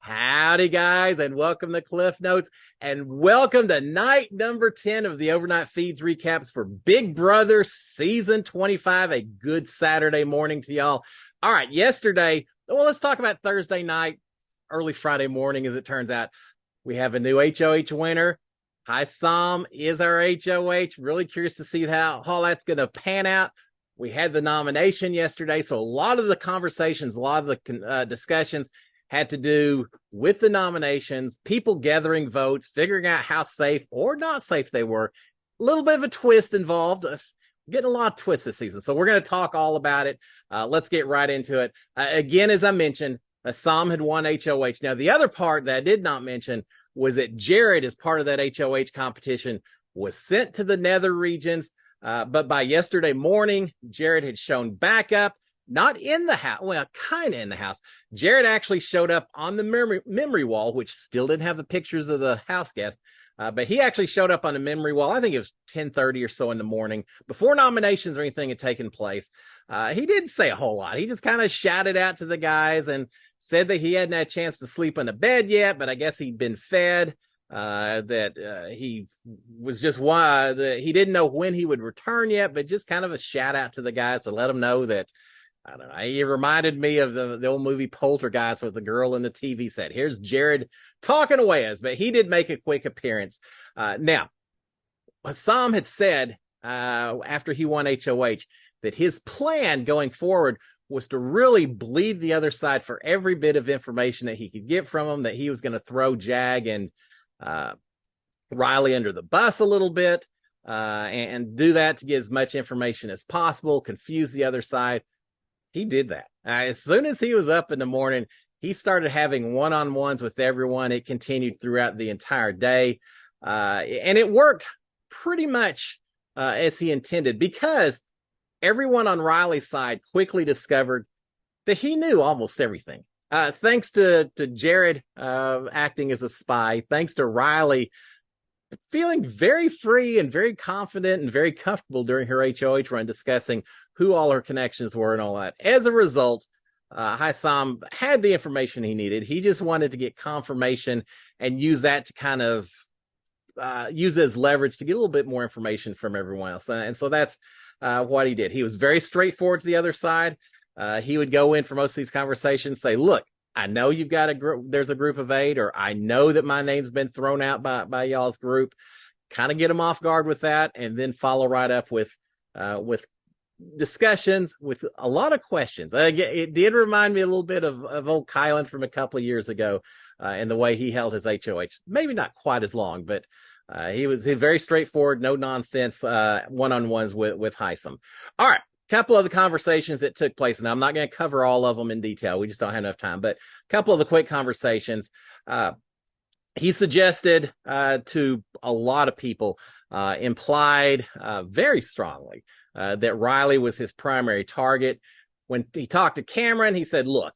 Howdy, guys, and welcome to Cliff Notes, and welcome to night number 10 of the Overnight Feeds recaps for Big Brother Season 25. A good Saturday morning to y'all. All right, yesterday, well, let's talk about Thursday night, early Friday morning, as it turns out. We have a new HOH winner. Hassan is our HOH. Really curious to see how all that's going to pan out. We had the nomination yesterday, so a lot of the conversations, a lot of the discussions had to do with the nominations, people gathering votes, figuring out how safe or not safe they were. A little bit of a twist involved. Getting a lot of twists this season. So we're going to talk all about it. Let's get right into it. Again, as I mentioned, Assam had won HOH. Now, the other part that I did not mention was that Jared, as part of that HOH competition, was sent to the nether regions. But by yesterday morning, Jared had shown back up. Not in the house, well, kind of in the house. Jared actually showed up on the memory wall, which still didn't have the pictures of the house guest, but he actually showed up on the memory wall. I think it was 10:30 or so in the morning, before nominations or anything had taken place. He didn't say a whole lot. He just kind of shouted out to the guys and said that he hadn't had a chance to sleep in a bed yet, but I guess he'd been fed. He was just he didn't know when he would return yet, but just kind of a shout out to the guys to let them know that. I don't know. He reminded me of the old movie Poltergeist with the girl in the TV set. Here's Jared talking away us, but he did make a quick appearance. Now, Hassan had said after he won HOH that his plan going forward was to really bleed the other side for every bit of information that he could get from them, that he was going to throw Jag and Riley under the bus a little bit and do that to get as much information as possible, confuse the other side. He did that. As soon as he was up in the morning, he started having one-on-ones with everyone. It continued throughout the entire day. And it worked pretty much as he intended, because everyone on Riley's side quickly discovered that he knew almost everything. Thanks to Jared acting as a spy, thanks to Riley feeling very free and very confident and very comfortable during her HOH run, discussing who all her connections were and all that. As a result, Hassan had the information he needed. He just wanted to get confirmation and use that to kind of use as leverage to get a little bit more information from everyone else. And so that's what he did. He was very straightforward to the other side. He would go in for most of these conversations, say, look, I know you've got there's a group of 8, or I know that my name's been thrown out by y'all's group. Kind of get them off guard with that, and then follow right up with discussions with a lot of questions. It did remind me a little bit of old Kylan from a couple of years ago, and the way he held his HOH. Maybe not quite as long, but he was very straightforward, no nonsense one-on-ones with Hassan. All right. Couple of the conversations that took place, and I'm not going to cover all of them in detail. We just don't have enough time, but a couple of the quick conversations. He suggested to a lot of people, implied very strongly that Riley was his primary target. When he talked to Cameron, he said, look,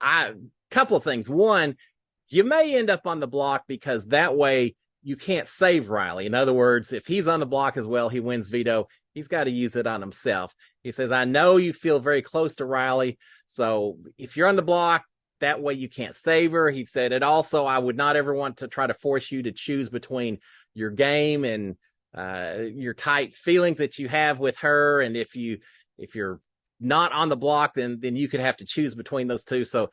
I couple of things. One, you may end up on the block because that way you can't save Riley. In other words, if he's on the block as well, he wins veto. He's got to use it on himself. He says, I know you feel very close to Riley, so if you're on the block, that way you can't save her. He said, and also, I would not ever want to try to force you to choose between your game and your tight feelings that you have with her. And if you're not on the block, then you could have to choose between those two. So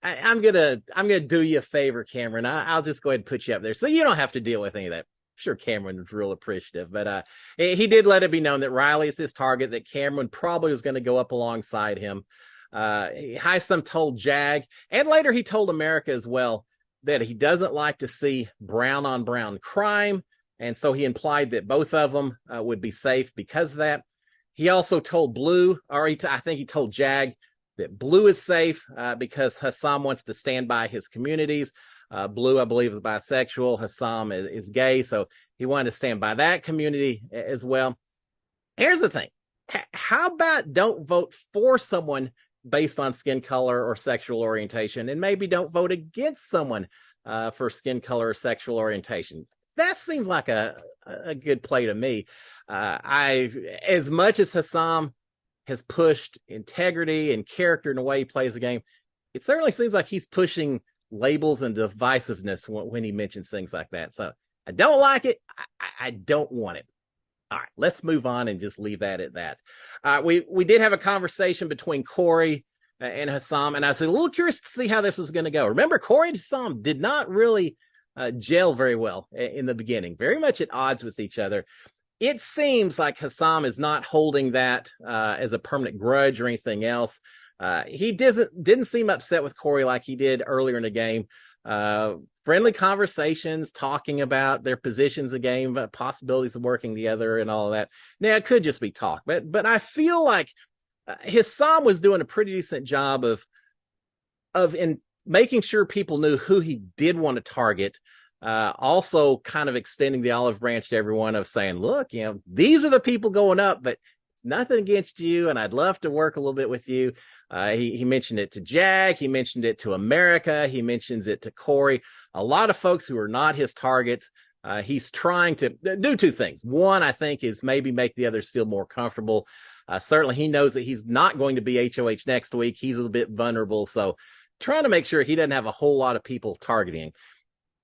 I'm gonna do you a favor, Cameron. I'll just go ahead and put you up there, so you don't have to deal with any of that. Sure, Cameron was real appreciative, but he did let it be known that Riley is his target, that Cameron probably was going to go up alongside him. Hassan told Jag, and later he told America as well, that he doesn't like to see brown on brown crime, and so he implied that both of them would be safe because of that. He also told Blue, or I think he told Jag, that Blue is safe because Hassan wants to stand by his communities. Blue, I believe, is bisexual. Hassan is gay, so he wanted to stand by that community as well. Here's the thing. How about don't vote for someone based on skin color or sexual orientation, and maybe don't vote against someone for skin color or sexual orientation? That seems like a good play to me. As much as Hassan has pushed integrity and character in the way he plays the game, it certainly seems like he's pushing labels and divisiveness when he mentions things like that. So I don't like it. I don't want it. All right, let's move on and just leave that at that. We did have a conversation between Corey and Hassan, and I was a little curious to see how this was going to go. Remember, Corey and Hassan did not really gel very well in the beginning, very much at odds with each other. It seems like Hassan is not holding that as a permanent grudge or anything else. He didn't seem upset with Corey like he did earlier in the game. Friendly conversations, talking about their positions of game, possibilities of working together and all of that. Now, it could just be talk, but I feel like Hassan was doing a pretty decent job of in making sure people knew who he did want to target. Also kind of extending the olive branch to everyone of saying, look, these are the people going up, but it's nothing against you. And I'd love to work a little bit with you. He mentioned it to Jack. He mentioned it to America. He mentions it to Corey. A lot of folks who are not his targets. He's trying to do two things. One, I think, is maybe make the others feel more comfortable. Certainly, he knows that he's not going to be HOH next week. He's a bit vulnerable. So trying to make sure he doesn't have a whole lot of people targeting.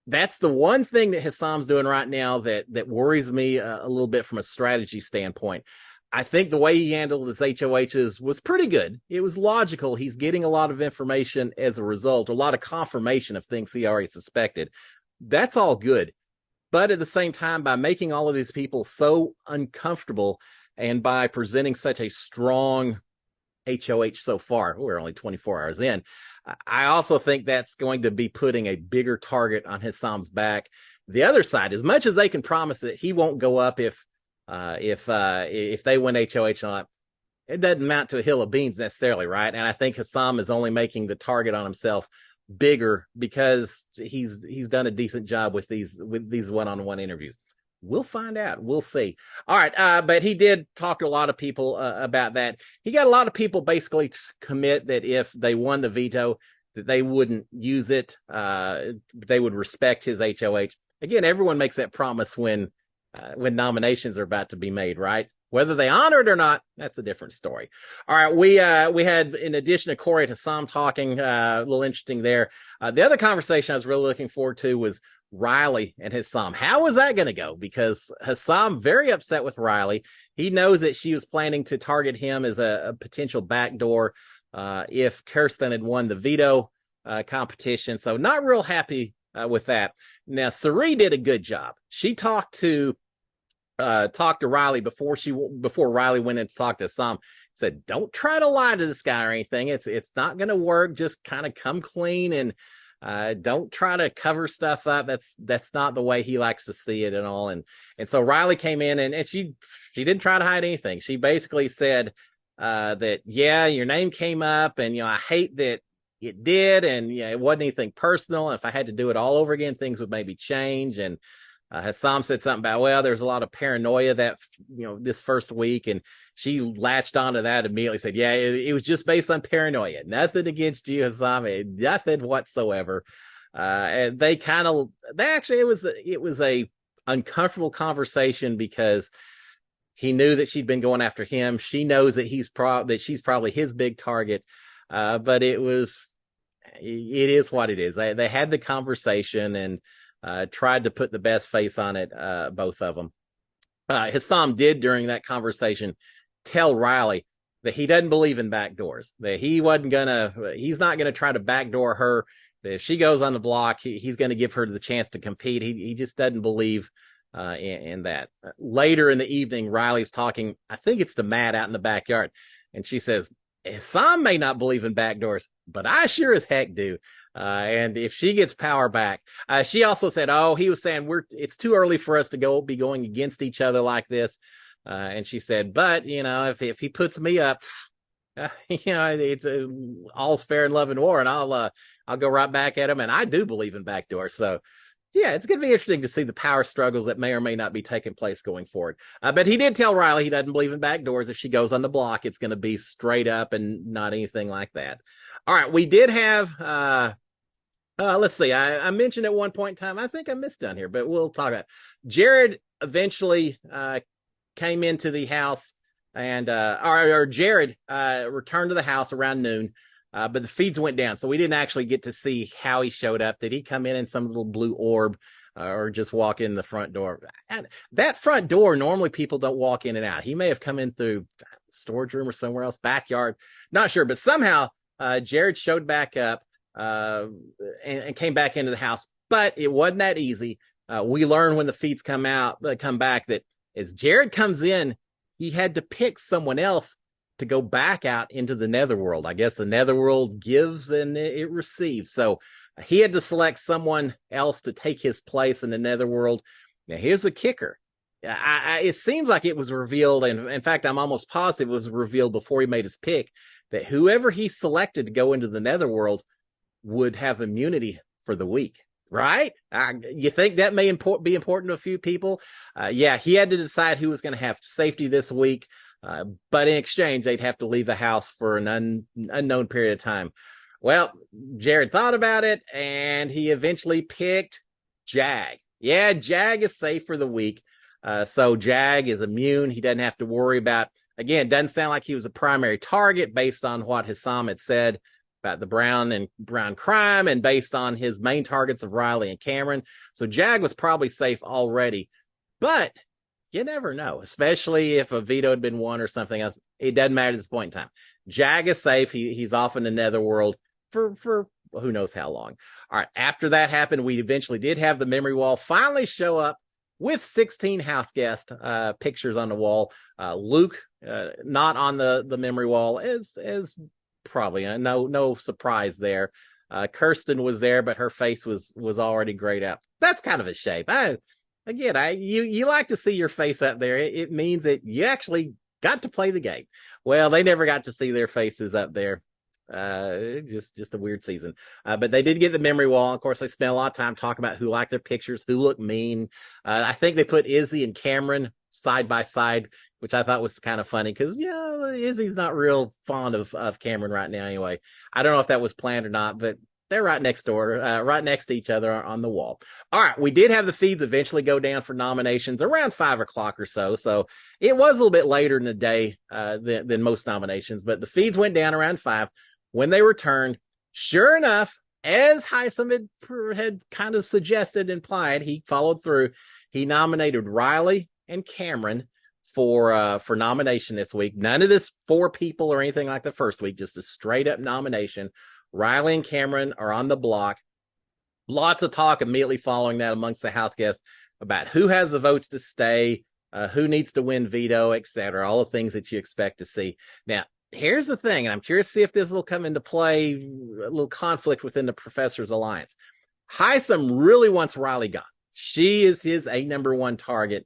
That's the one thing that Hassan's doing right now that worries me a little bit from a strategy standpoint. I think the way he handled his HOHs was pretty good. It was logical. He's getting a lot of information as a result, a lot of confirmation of things he already suspected. That's all good. But at the same time, by making all of these people so uncomfortable and by presenting such a strong HOH so far, we're only 24 hours in, I also think that's going to be putting a bigger target on Hassan's back. The other side, as much as they can promise that he won't go up if they win HOH, it doesn't amount to a hill of beans necessarily, right? And I think Hassan is only making the target on himself bigger because he's done a decent job with these one-on-one interviews. We'll find out. We'll see. All right. But he did talk to a lot of people about that. He got a lot of people basically to commit that if they won the veto, that they wouldn't use it. They would respect his HOH. Again, everyone makes that promise when nominations are about to be made, right? Whether they honor it or not, that's a different story. All right. We had, in addition to Corey and Hassan talking, a little interesting there. The other conversation I was really looking forward to was Riley and Hassan. How was that going to go? Because Hassan very upset with Riley. He knows that she was planning to target him as a potential backdoor if Kirsten had won the veto competition. So not real happy with that. Now, Sari did a good job. She talked to Riley before Riley went in to talk to Hassan. Said, don't try to lie to this guy or anything. It's not going to work. Just kind of come clean and don't try to cover stuff up. That's not the way he likes to see it and all. And so Riley came in and she didn't try to hide anything. She basically said that, yeah, your name came up and, I hate that it did. And, it wasn't anything personal. And if I had to do it all over again, things would maybe change. And Hassan said something about, well, there's a lot of paranoia that, this first week. And she latched onto that immediately, said, yeah, it was just based on paranoia. Nothing against you, Hassan, nothing whatsoever. And it was a uncomfortable conversation because he knew that she'd been going after him. She knows that she's probably his big target. But it is what it is. They had the conversation and tried to put the best face on it, both of them. Hassan did, during that conversation, tell Riley that he doesn't believe in backdoors, that he's not going to try to backdoor her, that if she goes on the block, he's going to give her the chance to compete. He just doesn't believe in that. Later in the evening, Riley's talking, I think it's to Matt out in the backyard, and she says, Hassan may not believe in backdoors, but I sure as heck do. And if she gets power back, she also said, he was saying it's too early for us to be going against each other like this. And she said, but if he puts me up, it's all's fair in love and war, and I'll go right back at him. And I do believe in backdoors. So yeah, it's going to be interesting to see the power struggles that may or may not be taking place going forward. But he did tell Riley he doesn't believe in backdoors. If she goes on the block, it's going to be straight up and not anything like that. All right, we did have, let's see, I mentioned at one point in time, I think I missed down here, but we'll talk about it. Jared eventually came into the house and, or Jared returned to the house around noon. but the feeds went down, so we didn't actually get to see how he showed up. Did he come in some little blue orb, or just walk in the front door? And that front door, normally people don't walk in and out. He may have come in through storage room or somewhere else, backyard, not sure. But somehow Jared showed back up and came back into the house. But it wasn't that easy. We learned when the feeds come back, that as Jared comes in, he had to pick someone else to go back out into the netherworld. I guess the netherworld gives and it receives. So he had to select someone else to take his place in the netherworld. Now, here's the kicker. It seems like it was revealed, and in fact, I'm almost positive it was revealed before he made his pick, that whoever he selected to go into the netherworld would have immunity for the week. Right? You think that may be important to a few people? Yeah, he had to decide who was going to have safety this week, but in exchange, they'd have to leave the house for an unknown period of time. Well, Jared thought about it, and he eventually picked Jag. Yeah, Jag is safe for the week. So Jag is immune. He doesn't have to worry about, again, it doesn't sound like he was a primary target based on what Hassan had said about the brown crime, and based on his main targets of Riley and Cameron. So Jag was probably safe already, but you never know, especially if a veto had been won or something else. It doesn't matter at this point in time. Jag is safe. He's off in the netherworld for who knows how long. All right. After that happened, we eventually did have the memory wall finally show up with 16 house guest pictures on the wall. Luke, not on the memory wall, is probably no surprise there. Kirsten was there, but her face was already grayed out. That's kind of a shame. You like to see your face up there. It means that you actually got to play the game. Well, they never got to see their faces up there. Just a weird season. But they did get the memory wall. Of course, they spent a lot of time talking about who liked their pictures, who looked mean. I think they put Izzy and Cameron side by side, which I thought was kind of funny because, Izzy's not real fond of Cameron right now anyway. I don't know if that was planned or not, but they're right next door, right next to each other on the wall. All right, we did have the feeds eventually go down for nominations around 5 o'clock or so. So it was a little bit later in the day than most nominations, but the feeds went down around 5. When they returned, sure enough, as Hassan had kind of suggested, implied, he followed through. He nominated Riley and Cameron for nomination this week. None of this 4 people or anything like the first week, just a straight up nomination. Riley and Cameron are on the block. Lots of talk immediately following that amongst the house guests about who has the votes to stay, who needs to win veto, etc. All the things that you expect to see. Now, here's the thing, and I'm curious to see if this will come into play, a little conflict within the Professor's Alliance. Hassan really wants Riley gone. She is his number 1 target.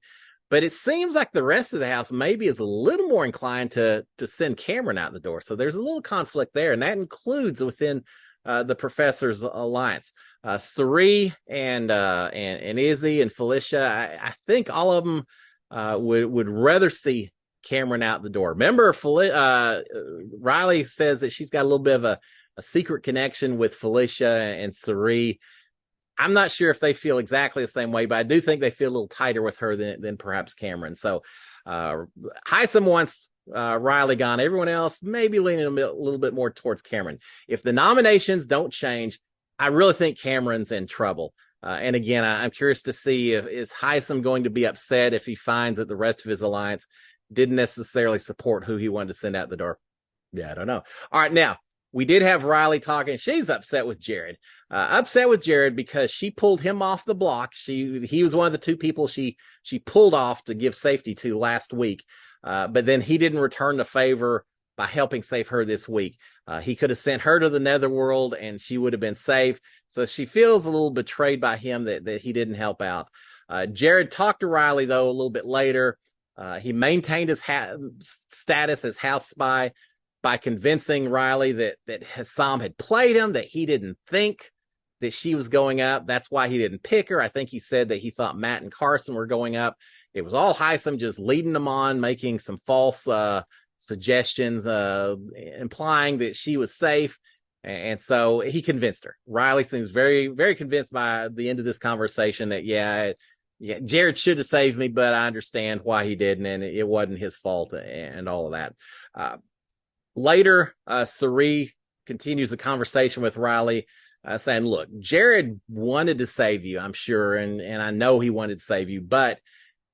But it seems like the rest of the house maybe is a little more inclined to send Cameron out the door. So there's a little conflict there, and that includes within the Professor's Alliance. Sari and Izzy and Felicia, I think all of them would rather see Cameron out the door. Remember, Riley says that she's got a little bit of a secret connection with Felicia and Sari. I'm not sure if they feel exactly the same way, but I do think they feel a little tighter with her than perhaps Cameron. So Hassan wants Riley gone. Everyone else maybe leaning a little bit more towards Cameron. If the nominations don't change, I really think Cameron's in trouble. And again, I'm curious to see is Hassan going to be upset if he finds that the rest of his alliance didn't necessarily support who he wanted to send out the door. Yeah, I don't know. All right, now, we did have Riley talking. She's upset with Jared. Because she pulled him off the block. He was one of the 2 people she pulled off to give safety to last week. But then he didn't return the favor by helping save her this week. He could have sent her to the netherworld and she would have been safe. So she feels a little betrayed by him that he didn't help out. Jared talked to Riley, though, a little bit later. He maintained his status as house spy by convincing Riley that Hassan had played him, that he didn't think that she was going up. That's why he didn't pick her. I think he said that he thought Matt and Carson were going up. It was all Hassan just leading them on, making some false suggestions, implying that she was safe. And so he convinced her. Riley seems very, very convinced by the end of this conversation that, Jared should have saved me, but I understand why he didn't, and it wasn't his fault and all of that. Later, Sari continues the conversation with Riley, saying, look, Jared wanted to save you, I'm sure, and I know he wanted to save you, but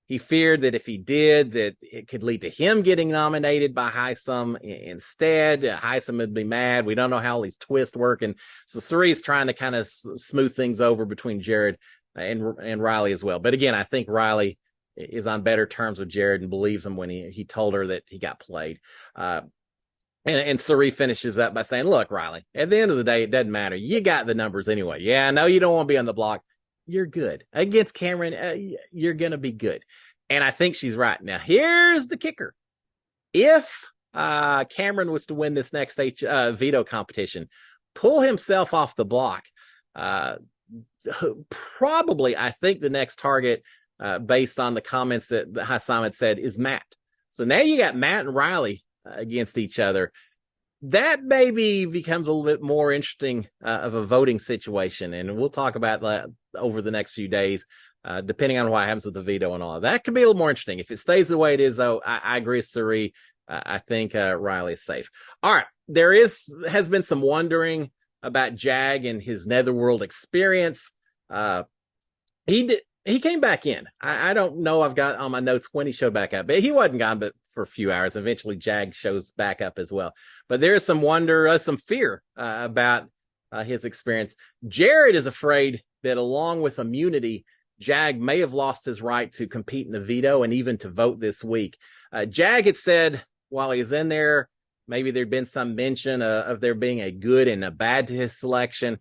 he feared that if he did, that it could lead to him getting nominated by Hassan instead. Hassan would be mad. We don't know how all these twists work. And so Cerie's trying to kind of smooth things over between Jared and Riley as well. But again, I think Riley is on better terms with Jared and believes him when he told her that he got played. And Cirie finishes up by saying, look, Riley, at the end of the day, it doesn't matter. You got the numbers anyway. Yeah, I know you don't want to be on the block. You're good. Against Cameron, you're going to be good. And I think she's right. Now, here's the kicker. If Cameron was to win this next veto competition, pull himself off the block, probably, I think the next target, based on the comments that Hassan had said, is Matt. So now you got Matt and Riley against each other. That maybe becomes a little bit more interesting of a voting situation. And we'll talk about that over the next few days, depending on what happens with the veto and all. That could be a little more interesting. If it stays the way it is, though, I agree with Cirie. I think Riley is safe. All right. There has been some wondering about Jag and his Netherworld experience. He came back in. I don't know. I've got on my notes when he showed back up, but he wasn't gone but for a few hours. Eventually, Jag shows back up as well. But there is some wonder, some fear about his experience. Jared is afraid that along with immunity, Jag may have lost his right to compete in the veto and even to vote this week. Jag had said while he was in there, maybe there'd been some mention of there being a good and a bad to his selection.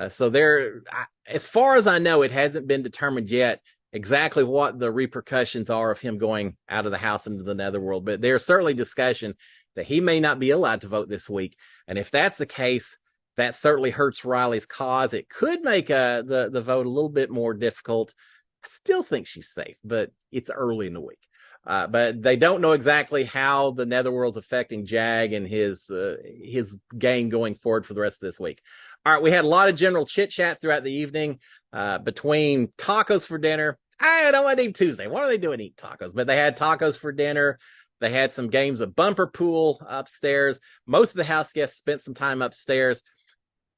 So there, as far as I know, it hasn't been determined yet exactly what the repercussions are of him going out of the house into the Netherworld. But there's certainly discussion that he may not be allowed to vote this week. And if that's the case, that certainly hurts Riley's cause. It could make the vote a little bit more difficult. I still think she's safe, but it's early in the week. But they don't know exactly how the Netherworld's affecting Jag and his game going forward for the rest of this week. All right, we had a lot of general chit chat throughout the evening between tacos for dinner. I don't want to eat Tuesday. What are they doing? Eat tacos? But they had tacos for dinner. They had some games of bumper pool upstairs. Most of the house guests spent some time upstairs.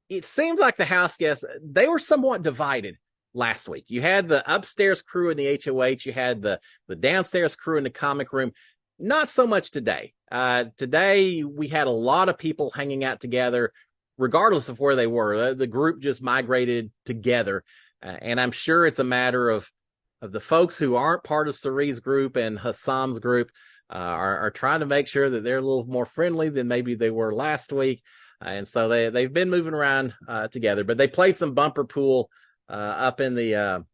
It seemed like the house guests, they were somewhat divided last week. You had the upstairs crew in the HOH. You had the downstairs crew in the comic room. Not so much today. Today, we had a lot of people hanging out together, regardless of where they were. The group just migrated together. And I'm sure it's a matter of the folks who aren't part of Cerie's group and Hassan's group are trying to make sure that they're a little more friendly than maybe they were last week. And so they've been moving around together. But they played some bumper pool up in the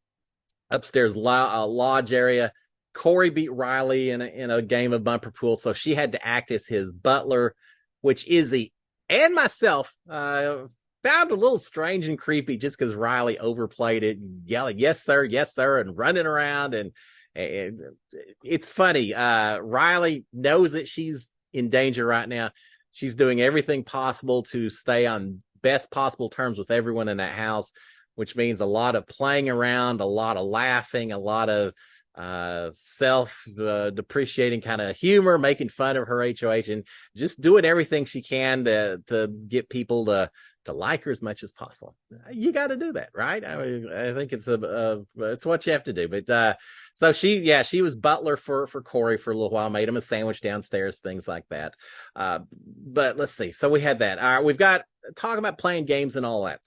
upstairs lodge area. Corey beat Riley in a game of bumper pool, so she had to act as his butler, which Izzy and myself found a little strange and creepy just because Riley overplayed it, yelling, yes, sir, and running around. And it's funny. Riley knows that she's in danger right now. She's doing everything possible to stay on best possible terms with everyone in that house, which means a lot of playing around, a lot of laughing, a lot of self-depreciating kind of humor, making fun of her HOH, and just doing everything she can to get people to like her as much as possible. You got to do that, right? I think it's what you have to do. But so she was butler for Corey for a little while, made him a sandwich downstairs, things like that. But let's see. So we had that. All right, we've got talking about playing games and all that.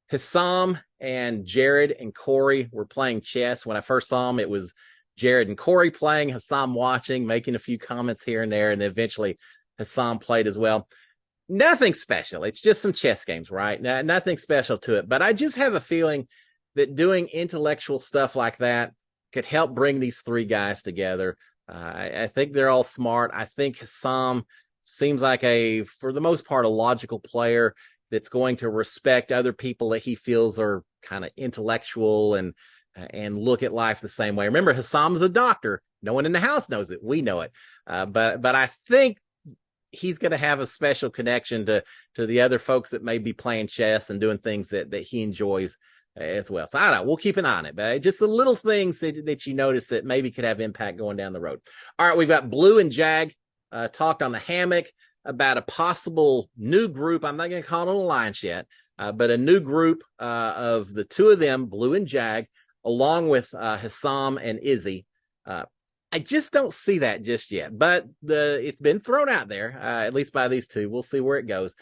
Hassan and Jared and Corey were playing chess. When I first saw them, it was Jared and Corey playing, Hassan watching, making a few comments here and there, and eventually Hassan played as well. Nothing special. It's just some chess games, right? Nothing special to it. But I just have a feeling that doing intellectual stuff like that could help bring these three guys together. I think they're all smart. I think Hassan seems like for the most part, a logical player that's going to respect other people that he feels are kind of intellectual and look at life the same way. Remember, Hassan's a doctor. No one in the house knows it. We know it. But I think he's going to have a special connection to the other folks that may be playing chess and doing things that he enjoys as well. So I don't know. We'll keep an eye on it. But just the little things that you notice that maybe could have impact going down the road. All right, we've got Blue and Jag talked on the hammock. about a possible new group. I'm not going to call it an alliance yet, but a new group of the two of them, Blue and Jag, along with Hassan and Izzy. I just don't see that just yet, but it's been thrown out there, at least by these two. We'll see where it goes.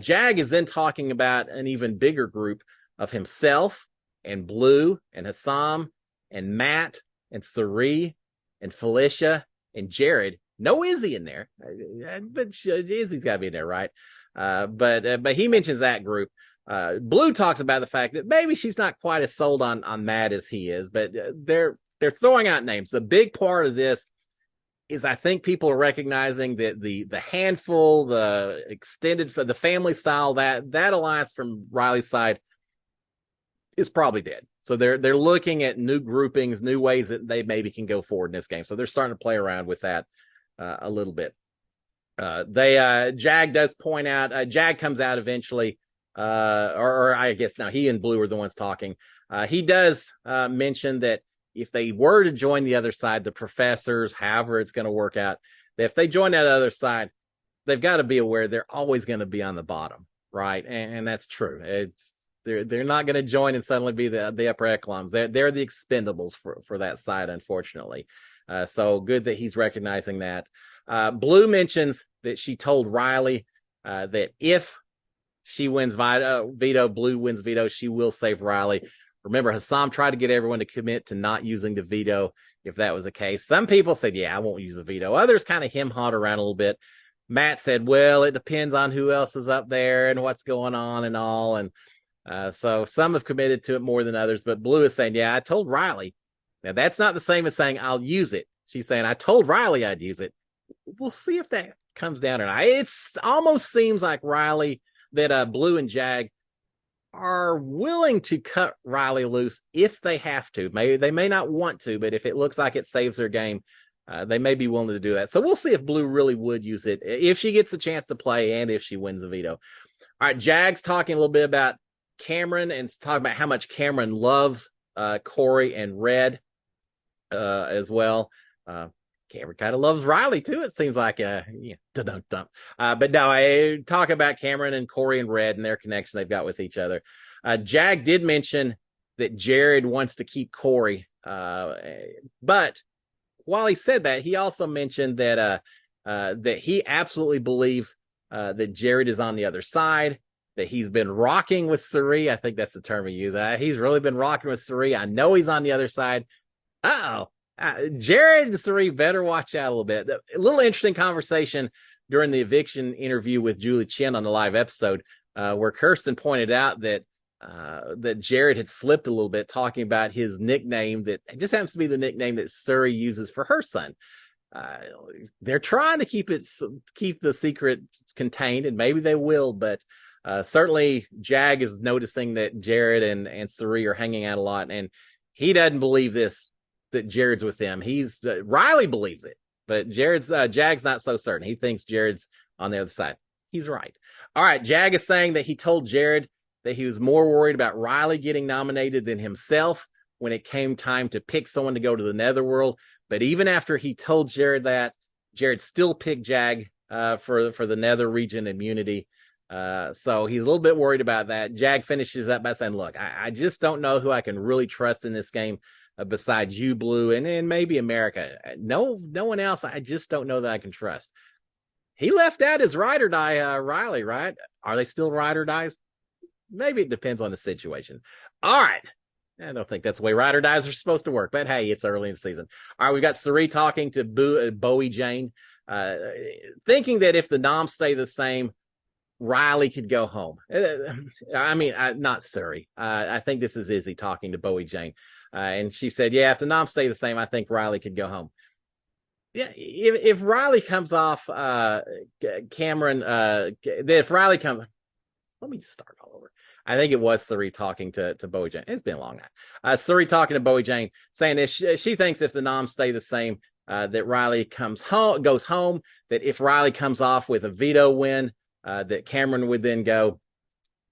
Jag is then talking about an even bigger group of himself and Blue and Hassan and Matt and Sari and Felicia and Jared. No Izzy in there, but Izzy's got to be in there, right? But he mentions that group. Blue talks about the fact that maybe she's not quite as sold on Matt as he is, but they're throwing out names. The big part of this is I think people are recognizing that the handful, the extended, the family style, that alliance from Riley's side is probably dead. So they're looking at new groupings, new ways that they maybe can go forward in this game. So they're starting to play around with that a little bit. Jag does point out, Jag comes out eventually, or I guess now he and Blue are the ones talking. He does mention that if they were to join the other side, the professors, however it's going to work out, that if they join that other side, they've got to be aware they're always going to be on the bottom, right? And that's true. They're not going to join and suddenly be the upper echelons. They're the expendables for that side, unfortunately. So good that he's recognizing that. Blue mentions that she told Riley that if she wins veto, Blue wins veto, she will save Riley. Remember, Hassan tried to get everyone to commit to not using the veto if that was the case. Some people said, yeah, I won't use a veto. Others kind of hem-hawed around a little bit. Matt said, well, it depends on who else is up there and what's going on and all. And so some have committed to it more than others. But Blue is saying, yeah, I told Riley. Now, that's not the same as saying I'll use it. She's saying, I told Riley I'd use it. We'll see if that comes down or not. It almost seems like Riley, that Blue and Jag are willing to cut Riley loose if they have to. They may not want to, but if it looks like it saves their game, they may be willing to do that. So we'll see if Blue really would use it, if she gets a chance to play and if she wins the veto. All right, Jag's talking a little bit about Cameron and talking about how much Cameron loves Corey and Red as well. Cameron kind of loves Riley too, it seems like. But no, I talk about Cameron and Corey and Red and their connection they've got with each other. Jag did mention that Jared wants to keep Corey. But while he said that, he also mentioned that he absolutely believes that Jared is on the other side, that he's been rocking with Sari. I think that's the term he used. He's really been rocking with Sari. I know he's on the other side. Jared and Sari better watch out a little bit. A little interesting conversation during the eviction interview with Julie Chen on the live episode, where Kirsten pointed out that Jared had slipped a little bit, talking about his nickname that just happens to be the nickname that Sari uses for her son. They're trying to keep the secret contained, and maybe they will, but certainly Jag is noticing that Jared and Sari are hanging out a lot, and he doesn't believe this, that Jared's with them. Riley believes it, but Jag's not so certain. He thinks Jared's on the other side. He's right. All right, Jag is saying that he told Jared that he was more worried about Riley getting nominated than himself when it came time to pick someone to go to the Netherworld. But even after he told Jared that, Jared still picked Jag for the Nether region immunity. So he's a little bit worried about that. Jag finishes up by saying, look, I just don't know who I can really trust in this game besides you, Blue, and maybe America. No one else. I just don't know that I can trust. He left out his ride or die Riley, right? Are they still ride or dies? Maybe it depends on the situation. All right. I don't think that's the way ride or dies are supposed to work, but hey, it's early in the season. All right, we got Sari talking to Bowie Jane, thinking that if the noms stay the same, Riley could go home. I mean, not Sari. I think this is Izzy talking to Bowie Jane. And she said, yeah, if the noms stay the same, I think Riley could go home. Yeah, if Riley comes off Cameron, if Riley comes, let me just start all over. I think it was Sari talking to Bowie Jane. It's been a long night. Sari talking to Bowie Jane, saying that she thinks if the noms stay the same, that Riley goes home, that if Riley comes off with a veto win, that Cameron would then go.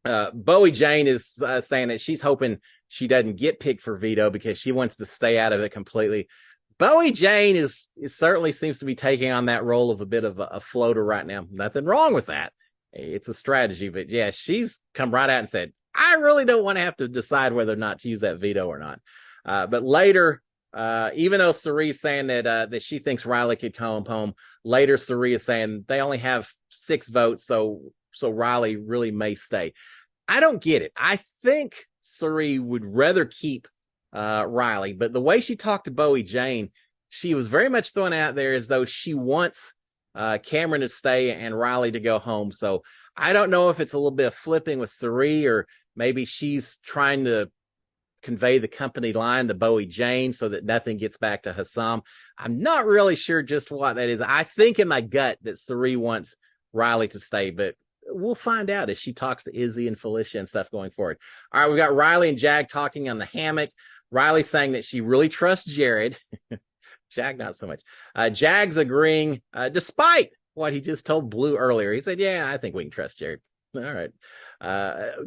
Bowie Jane is saying that she's hoping she doesn't get picked for veto because she wants to stay out of it completely. Bowie Jane is certainly seems to be taking on that role of a bit of a floater right now. Nothing wrong with that. It's a strategy, but yeah, she's come right out and said, I really don't want to have to decide whether or not to use that veto or not. But later, even though Cerie's saying that she thinks Riley could come home, later Cerie is saying they only have 6 votes, so Riley really may stay. I don't get it. I think Cerie would rather keep Riley, but the way she talked to Bowie Jane, she was very much throwing out there as though she wants Cameron to stay and Riley to go home. So I don't know if it's a little bit of flipping with Cerie, or maybe she's trying to convey the company line to Bowie Jane so that nothing gets back to Hassan. I'm not really sure just what that is. I think in my gut that Cerie wants Riley to stay, but we'll find out as she talks to Izzy and Felicia and stuff going forward. All right, we got Riley and Jag talking on the hammock. Riley saying that she really trusts Jared. Jag, not so much. Jag's agreeing, despite what he just told Blue earlier. He said, yeah, I think we can trust Jared. All right.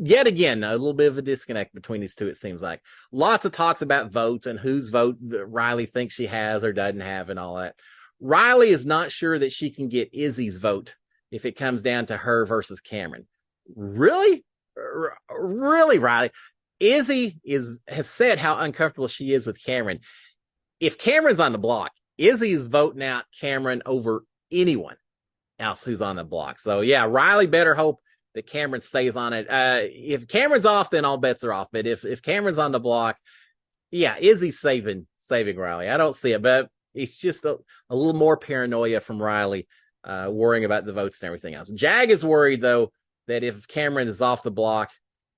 Yet again, a little bit of a disconnect between these two, it seems like. Lots of talks about votes and whose vote Riley thinks she has or doesn't have and all that. Riley is not sure that she can get Izzy's vote if it comes down to her versus Cameron. Really? Really, Riley? Izzy has said how uncomfortable she is with Cameron. If Cameron's on the block, Izzy is voting out Cameron over anyone else who's on the block. So yeah, Riley better hope that Cameron stays on it. If Cameron's off, then all bets are off. But if Cameron's on the block, yeah, Izzy's saving Riley. I don't see it, but it's just a little more paranoia from Riley, worrying about the votes and everything else. Jag is worried though that if Cameron is off the block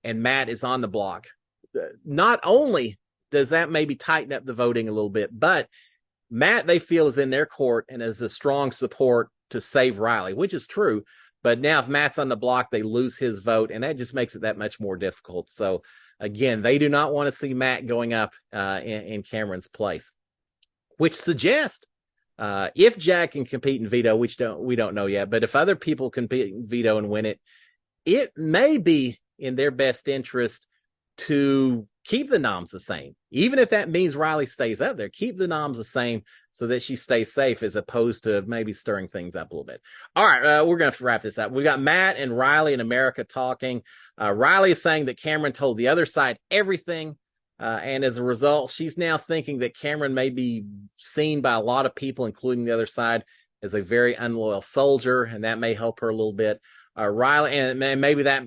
and Matt is on the block, not only does that maybe tighten up the voting a little bit, but Matt, they feel, is in their court and is a strong support to save Riley, which is true. But now if Matt's on the block, they lose his vote, and that just makes it that much more difficult. So again, they do not want to see Matt going up in Cameron's place, which suggests if Jag can compete in veto, which we don't know yet, but if other people compete in veto and win it, it may be in their best interest to keep the noms the same. Even if that means Riley stays up there, keep the noms the same so that she stays safe, as opposed to maybe stirring things up a little bit. All right, we're going to wrap this up. We got Matt and Riley in America talking. Riley is saying that Cameron told the other side everything, and as a result, she's now thinking that Cameron may be seen by a lot of people, including the other side, as a very unloyal soldier, and that may help her a little bit. Riley, and maybe that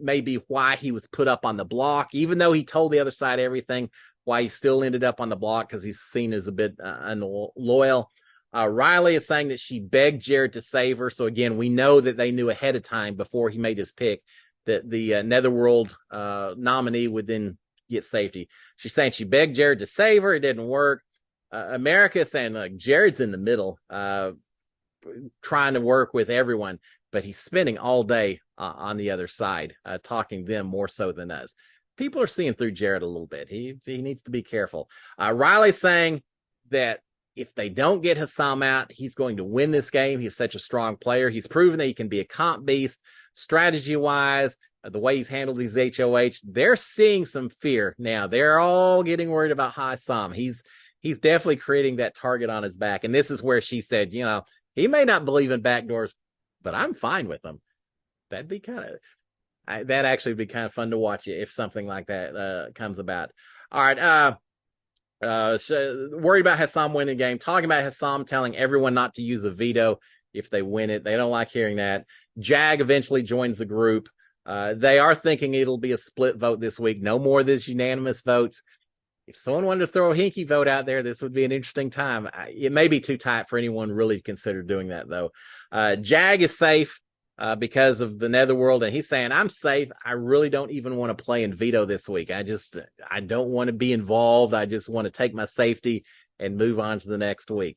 may be why he was put up on the block, even though he told the other side everything, why he still ended up on the block, because he's seen as a bit unloyal. Riley is saying that she begged Jared to save her. So again, we know that they knew ahead of time before he made his pick that the Netherworld nominee would then get safety. She's saying she begged Jared to save her. It didn't work. America is saying, like, Jared's in the middle, trying to work with everyone, but he's spending all day on the other side, talking to them more so than us. People are seeing through Jared a little bit. He needs to be careful. Riley's saying that if they don't get Hassan out, he's going to win this game. He's such a strong player. He's proven that he can be a comp beast, strategy-wise, the way he's handled these HOH. They're seeing some fear now. They're all getting worried about Hassan. He's definitely creating that target on his back. And this is where she said, he may not believe in backdoors, but I'm fine with them. That'd be that actually be kind of fun to watch if something like that comes about. All right. Worried about Hassan winning the game. Talking about Hassan telling everyone not to use a veto if they win it. They don't like hearing that. Jag eventually joins the group. They are thinking it'll be a split vote this week. No more of these unanimous votes. If someone wanted to throw a hinky vote out there, this would be an interesting time. It may be too tight for anyone really to consider doing that, though. Jag is safe because of the Netherworld, and he's saying, I'm safe. I really don't even want to play in veto this week. I don't want to be involved. I just want to take my safety and move on to the next week.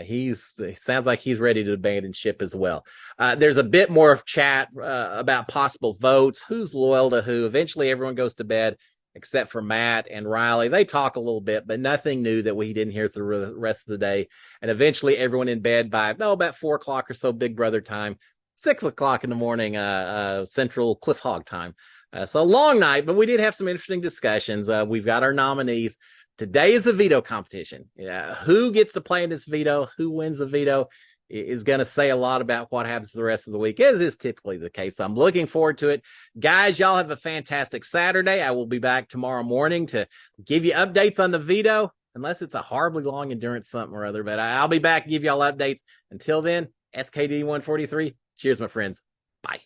He sounds like he's ready to abandon ship as well. There's a bit more of chat about possible votes, who's loyal to who. Eventually, everyone goes to bed except for Matt and Riley. They talk a little bit, but nothing new that we didn't hear through the rest of the day. And eventually, everyone in bed by about 4 o'clock or so, Big Brother time. 6 o'clock in the morning, Central Cliff Hog time. So long night, but we did have some interesting discussions. We've got our nominees. Today is a veto competition. Yeah, who gets to play in this veto? Who wins the veto? Is going to say a lot about what happens the rest of the week, as is typically the case. So I'm looking forward to it. Guys, y'all have a fantastic Saturday. I will be back tomorrow morning to give you updates on the veto, unless it's a horribly long endurance something or other. But I'll be back and give y'all updates. Until then, SKD 143. Cheers, my friends. Bye.